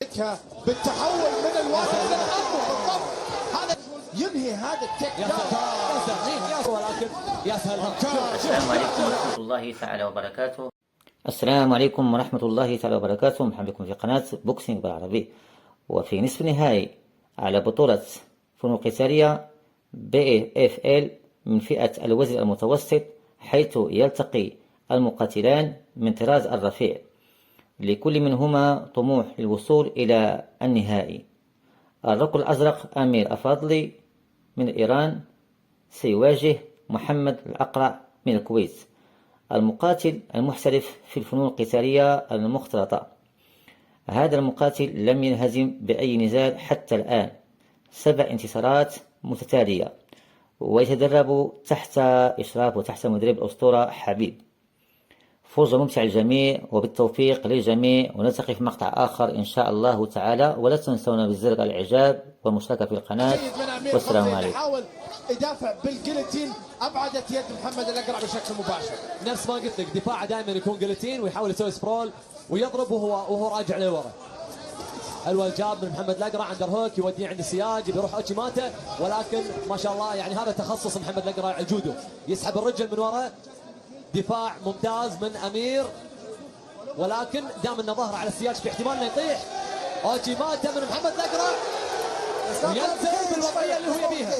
بالتحول من الواقع الى الامر بالضبط. هذا ينهي هذا التك داون. السلام عليكم ورحمة الله تعالى وبركاته. مرحبا بكم في قناة بوكسينج بالعربي. وفي نصف النهائي على بطولة فنون قتالية BFL من فئة الوزن المتوسط، حيث يلتقي المقاتلان من طراز الرفيع، لكل منهما طموح للوصول إلى النهائي. الركن الأزرق أمير الفاضلي من إيران سيواجه محمد الأقرع من الكويت، المقاتل المحترف في الفنون القتالية المختلطة. هذا المقاتل لم ينهزم بأي نزال حتى الآن، 7 انتصارات متتالية، ويتدرب تحت إشراف وتحت مدرب الأسطورة حبيب. فوز ممتع للجميع وبالتوفيق للجميع، ونلتقي في مقطع آخر إن شاء الله تعالى. ولا تنسونا بالزر الإعجاب والمشاركة في القناة، والسلام عليكم. حاول يدافع بالجلتين، أبعدت يد محمد الأقرع بشكل مباشر. نفس ما قلت لك، دفاعه دائما يكون جلتين ويحاول يسوي سبرول ويضرب وهو راجع لورا. حلوه الجاب من محمد الأقرع، اندر هوك يوديه عند السياج، بيروح اوتشيماتا، ولكن ما شاء الله يعني هذا تخصص محمد الأقرع، الجودو. يسحب الرجل من ورا، دفاع ممتاز من امير، ولكن دام انه ظهر على السياج في احتمال انه يطيح. اوتشيماتا من محمد الأقرع وينزل بالوضعيه اللي هو يبيها.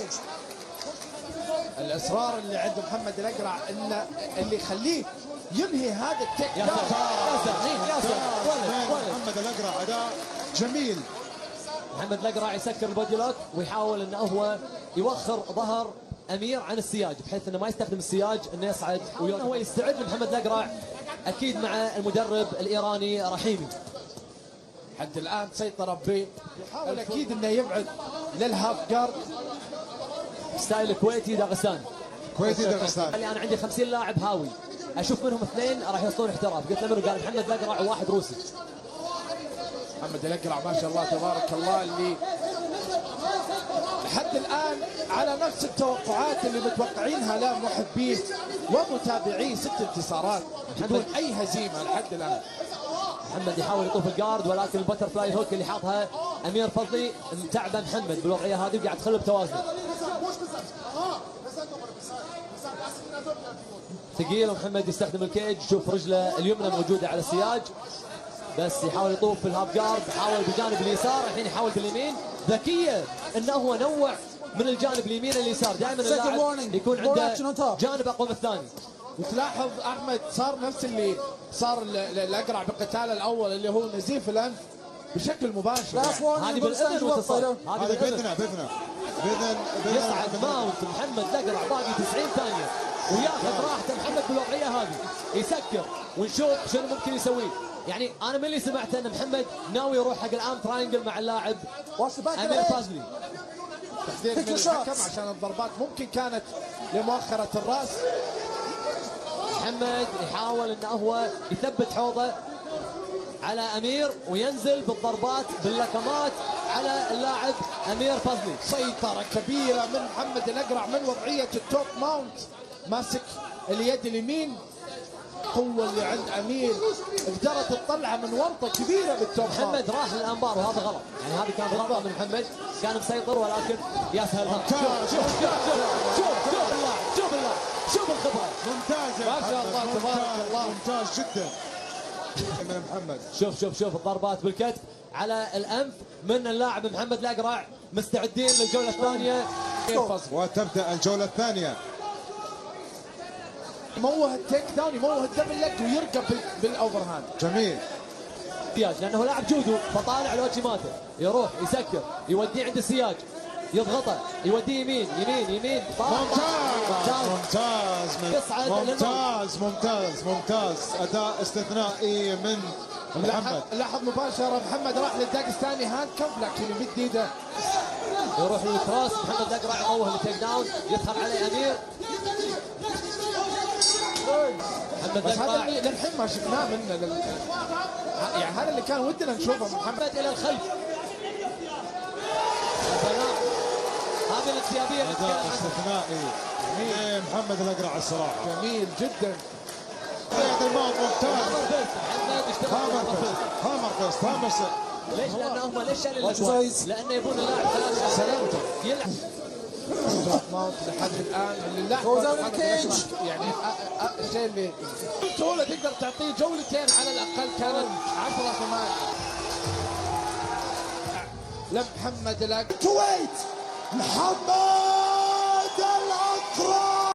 الاصرار اللي عند محمد الأقرع انه اللي يخليه ينهي هذا التك داون. محمد الأقرع اداء جميل. محمد الأقرع يسكر البودي لوك ويحاول انه هو يوخر ظهر امير عن السياج، بحيث انه ما يستخدم السياج انه يصعد، وهو يستعد لمحمد الأقرع اكيد مع المدرب الايراني رحيمي. حد الان سيطر به، يحاول اكيد انه يبعد للهاف جارد. ستايل كويتي داغستاني. كويتي داغستاني. اللي انا عندي 50 لاعب هاوي، اشوف منهم 2 راح يوصلون احتراف. قلت له منو؟ قال محمد الأقرع وواحد روسي. محمد الأقرع ما شاء الله تبارك الله، اللي لحد الآن على نفس التوقعات اللي متوقعينها له محبيه ومتابعيه، 6 انتصارات بدون أي هزيمة لحد الآن. محمد يحاول يطوف الجارد، ولكن البتر فلاي هوك اللي حاطها أمير فضلي متعبه محمد بالوضعية هذه وقاعد تخلي بتوازنه. ثقيل، ومحمد يستخدم الكيج. شوف رجله اليمنى موجودة على السياج، بس يحاول يطوف في الهاف جارد، يحاول بجانب اليسار، الحين يحاول باليمين. ذكية انه هو نوع من الجانب اليمين اليسار، دائما اللاعب يكون عنده جانب اقوى من الثاني. وتلاحظ احمد صار نفس اللي صار الأقرع بالقتال الاول، اللي هو نزيف الانف بشكل مباشر. هذه بالاذن وتصل، هذه باذن يصعد ماونت محمد الأقرع، باقي 90 ثانية وياخذ راحته محمد بالوضعية هذه، يسكر ونشوف شنو ممكن يسويه. يعني انا من اللي سمعت ان محمد ناوي يروح حق الام تراينجل مع اللاعب امير فازلي. تحذير من الحكم عشان الضربات ممكن كانت لمؤخرة الراس. محمد يحاول انه هو يثبت حوضه على امير وينزل بالضربات باللكمات على اللاعب امير فازلي. سيطرة كبيرة من محمد الأقرع من وضعية التوب ماونت، ماسك اليد اليمين. القوة اللي عند أمير قدرت تطلعها من ورطة كبيرة بالتوب. محمد راح للأنبار وهذا غلط، يعني هذه كانت غلطة من محمد، كان مسيطر ولكن يا سهل. شوف الخبرة ممتاز ما شاء الله تبارك الله، ممتاز جدا من محمد. شوف الضربات بالكتف على الأنف من اللاعب محمد الأقرع. مستعدين للجولة الثانية، وتبدأ الجولة الثانية. يموه التيك داون، يموه الدبل لك ويركب بالاوفر هاند. جميل، لانه لاعب جودو، فطالع لوتشيماتا، يروح يسكر، يوديه عند السياج، يضغطه، يوديه يمين. ممتاز اداء استثنائي من محمد. لاحظ مباشره محمد راح للداغستاني هاند كف، لكن يمد ايده، يروح للكروس. محمد الأقرع يموه التيك داون، يدخل عليه امير. بس هذا اللي للحين ما شفناه منه، يعني هذا اللي كان ودنا نشوفه. محمد الى الخلف، هذه الانسيابيه اداء استثنائي من محمد الأقرع الصراحه، جميل جدا. ممتاز. هامر فيست ليش؟ لانهم ليش شال الاجواء؟ لانه يبون اللاعب خلال سلامته يلعب. ماونت لحد الان يعني الشيء اللي بسهوله تقدر تعطيه جولتين على الاقل، كانت 10-8 لمحمد الاقرع. محمد